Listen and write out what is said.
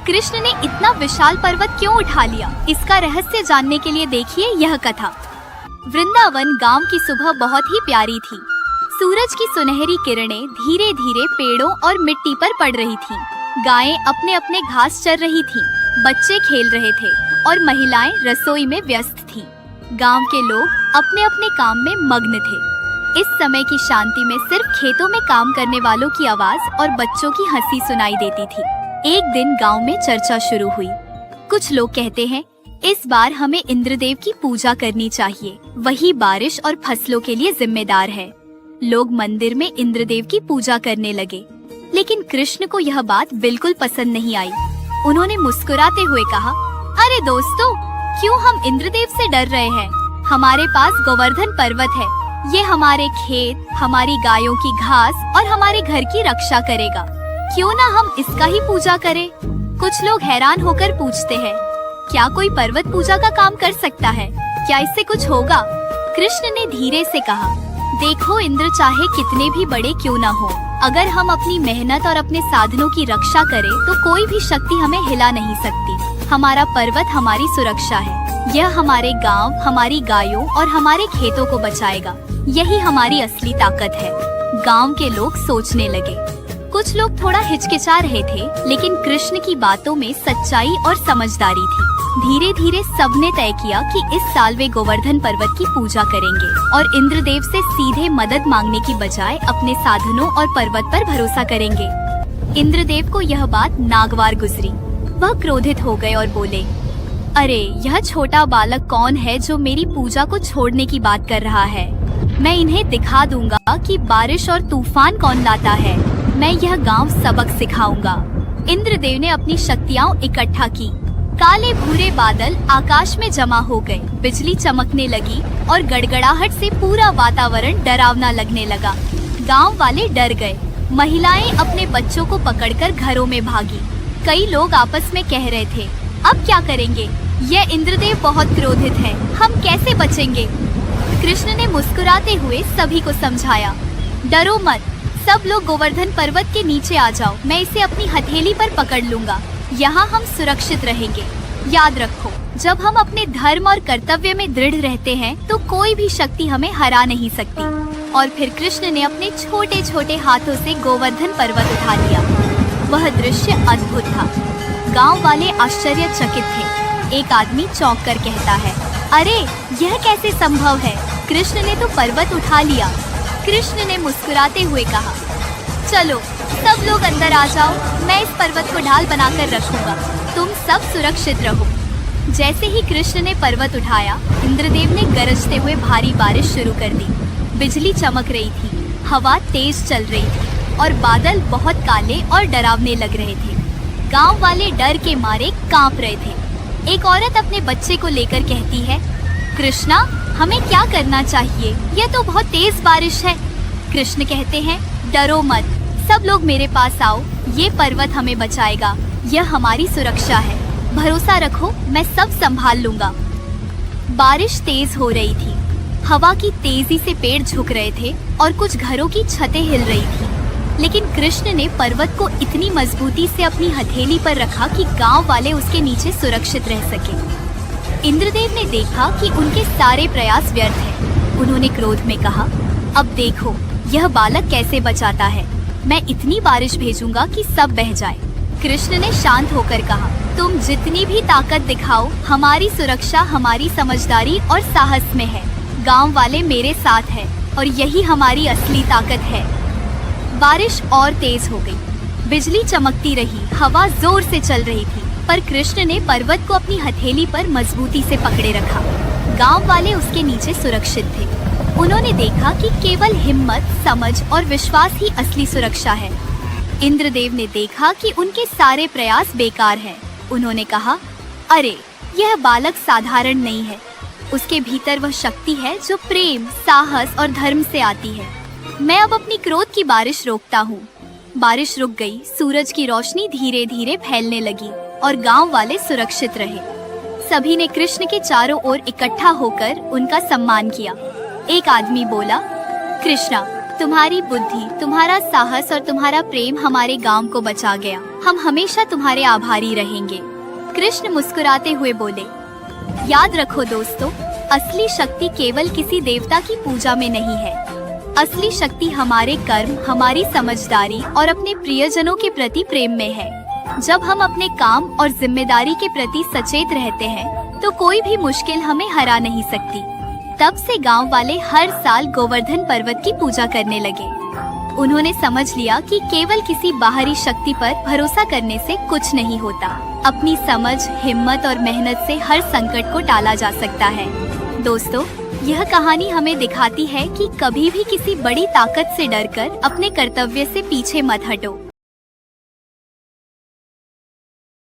कृष्ण ने इतना विशाल पर्वत क्यों उठा लिया? इसका रहस्य जानने के लिए देखिए यह कथा। वृंदावन गांव की सुबह बहुत ही प्यारी थी। सूरज की सुनहरी किरणें धीरे धीरे पेड़ों और मिट्टी पर पड़ रही थीं। गायें अपने अपने घास चर रही थीं, बच्चे खेल रहे थे और महिलाएं रसोई में व्यस्त थीं। गांव के लोग अपने अपने काम में मग्न थे। इस समय की शांति में सिर्फ खेतों में काम करने वालों की आवाज और बच्चों की हंसी सुनाई देती थी। एक दिन गांव में चर्चा शुरू हुई। कुछ लोग कहते हैं इस बार हमें इंद्रदेव की पूजा करनी चाहिए, वही बारिश और फसलों के लिए जिम्मेदार है। लोग मंदिर में इंद्रदेव की पूजा करने लगे, लेकिन कृष्ण को यह बात बिल्कुल पसंद नहीं आई। उन्होंने मुस्कुराते हुए कहा, अरे दोस्तों, क्यों हम इंद्रदेव से डर रहे हैं? हमारे पास गोवर्धन पर्वत है। ये हमारे खेत, हमारी गायों की घास और हमारे घर की रक्षा करेगा। क्यों ना हम इसका ही पूजा करें? कुछ लोग हैरान होकर पूछते हैं, क्या कोई पर्वत पूजा का काम कर सकता है? क्या इससे कुछ होगा? कृष्ण ने धीरे से कहा, देखो इंद्र चाहे कितने भी बड़े क्यों ना हो, अगर हम अपनी मेहनत और अपने साधनों की रक्षा करें तो कोई भी शक्ति हमें हिला नहीं सकती। हमारा पर्वत हमारी सुरक्षा है। यह हमारे गांव, हमारी गायों और हमारे खेतों को बचाएगा। यही हमारी असली ताकत है। गांव के लोग सोचने लगे। कुछ लोग थोड़ा हिचकिचा रहे थे, लेकिन कृष्ण की बातों में सच्चाई और समझदारी थी। धीरे धीरे सबने तय किया कि इस साल वे गोवर्धन पर्वत की पूजा करेंगे और इंद्रदेव से सीधे मदद मांगने की बजाय अपने साधनों और पर्वत पर भरोसा करेंगे। इंद्रदेव को यह बात नागवार गुजरी। वह क्रोधित हो गए और बोले, अरे यह छोटा बालक कौन है जो मेरी पूजा को छोड़ने की बात कर रहा है? मैं इन्हें दिखा दूंगा कि बारिश और तूफान कौन लाता है। मैं यह गांव सबक सिखाऊंगा। इंद्रदेव ने अपनी शक्तियां इकट्ठा की। काले भूरे बादल आकाश में जमा हो गए, बिजली चमकने लगी और गड़गड़ाहट से पूरा वातावरण डरावना लगने लगा। गांव वाले डर गए। महिलाएं अपने बच्चों को पकड़कर घरों में भागी। कई लोग आपस में कह रहे थे, अब क्या करेंगे? यह इंद्रदेव बहुत क्रोधित है, हम कैसे बचेंगे? कृष्ण ने मुस्कुराते हुए सभी को समझाया, डरो मत, सब लोग गोवर्धन पर्वत के नीचे आ जाओ। मैं इसे अपनी हथेली पर पकड़ लूंगा। यहाँ हम सुरक्षित रहेंगे। याद रखो, जब हम अपने धर्म और कर्तव्य में दृढ़ रहते हैं तो कोई भी शक्ति हमें हरा नहीं सकती। और फिर कृष्ण ने अपने छोटे छोटे हाथों से गोवर्धन पर्वत उठा लिया। वह दृश्य अद्भुत था। गांव वाले आश्चर्यचकित थे। एक आदमी चौंक कर कहता है, अरे यह कैसे संभव है? कृष्ण ने तो पर्वत उठा लिया। कृष्ण ने मुस्कुराते हुए कहा, चलो सब लोग अंदर आ जाओ, मैं इस पर्वत को ढाल बनाकर रखूंगा। तुम सब सुरक्षित रहो। जैसे ही कृष्ण ने पर्वत उठाया, इंद्रदेव ने गरजते हुए भारी बारिश शुरू कर दी। बिजली चमक रही थी, हवा तेज चल रही थी और बादल बहुत काले और डरावने लग रहे थे। गांव वाले डर के मारे कांप रहे थे। एक औरत अपने बच्चे को लेकर कहती है, कृष्णा, हमें क्या करना चाहिए? यह तो बहुत तेज बारिश है। कृष्ण कहते हैं, डरो मत, सब लोग मेरे पास आओ। ये पर्वत हमें बचाएगा। यह हमारी सुरक्षा है। भरोसा रखो, मैं सब संभाल लूंगा। बारिश तेज हो रही थी। हवा की तेजी से पेड़ झुक रहे थे और कुछ घरों की छतें हिल रही थी। लेकिन कृष्ण ने पर्वत को इतनी मजबूती से अपनी हथेली पर रखा कि गांव वाले उसके नीचे सुरक्षित रह सके। इंद्रदेव ने देखा कि उनके सारे प्रयास व्यर्थ हैं। उन्होंने क्रोध में कहा, अब देखो यह बालक कैसे बचाता है। मैं इतनी बारिश भेजूंगा कि सब बह जाए। कृष्ण ने शांत होकर कहा, तुम जितनी भी ताकत दिखाओ, हमारी सुरक्षा हमारी समझदारी और साहस में है। गांव वाले मेरे साथ हैं और यही हमारी असली ताकत है। बारिश और तेज हो गई। बिजली चमकती रही, हवा जोर से चल रही थी, पर कृष्ण ने पर्वत को अपनी हथेली पर मजबूती से पकड़े रखा। गांव वाले उसके नीचे सुरक्षित थे। उन्होंने देखा कि केवल हिम्मत, समझ और विश्वास ही असली सुरक्षा है। इंद्रदेव ने देखा कि उनके सारे प्रयास बेकार हैं। उन्होंने कहा, अरे यह बालक साधारण नहीं है। उसके भीतर वह शक्ति है जो प्रेम, साहस और धर्म से आती है। मैं अब अपनी क्रोध की बारिश रोकता हूँ। बारिश रुक गई। सूरज की रोशनी धीरे धीरे फैलने लगी और गांव वाले सुरक्षित रहे। सभी ने कृष्ण के चारों ओर इकट्ठा होकर उनका सम्मान किया। एक आदमी बोला, कृष्णा, तुम्हारी बुद्धि, तुम्हारा साहस और तुम्हारा प्रेम हमारे गांव को बचा गया। हम हमेशा तुम्हारे आभारी रहेंगे। कृष्ण मुस्कुराते हुए बोले, याद रखो दोस्तों, असली शक्ति केवल किसी देवता की पूजा में नहीं है। असली शक्ति हमारे कर्म, हमारी समझदारी और अपने प्रियजनों के प्रति प्रेम में है। जब हम अपने काम और जिम्मेदारी के प्रति सचेत रहते हैं तो कोई भी मुश्किल हमें हरा नहीं सकती। तब से गांव वाले हर साल गोवर्धन पर्वत की पूजा करने लगे। उन्होंने समझ लिया कि केवल किसी बाहरी शक्ति पर भरोसा करने से कुछ नहीं होता। अपनी समझ, हिम्मत और मेहनत से हर संकट को टाला जा सकता है। दोस्तों, यह कहानी हमें दिखाती है कि कभी भी किसी बड़ी ताकत से डरकर अपने कर्तव्य से पीछे मत हटो।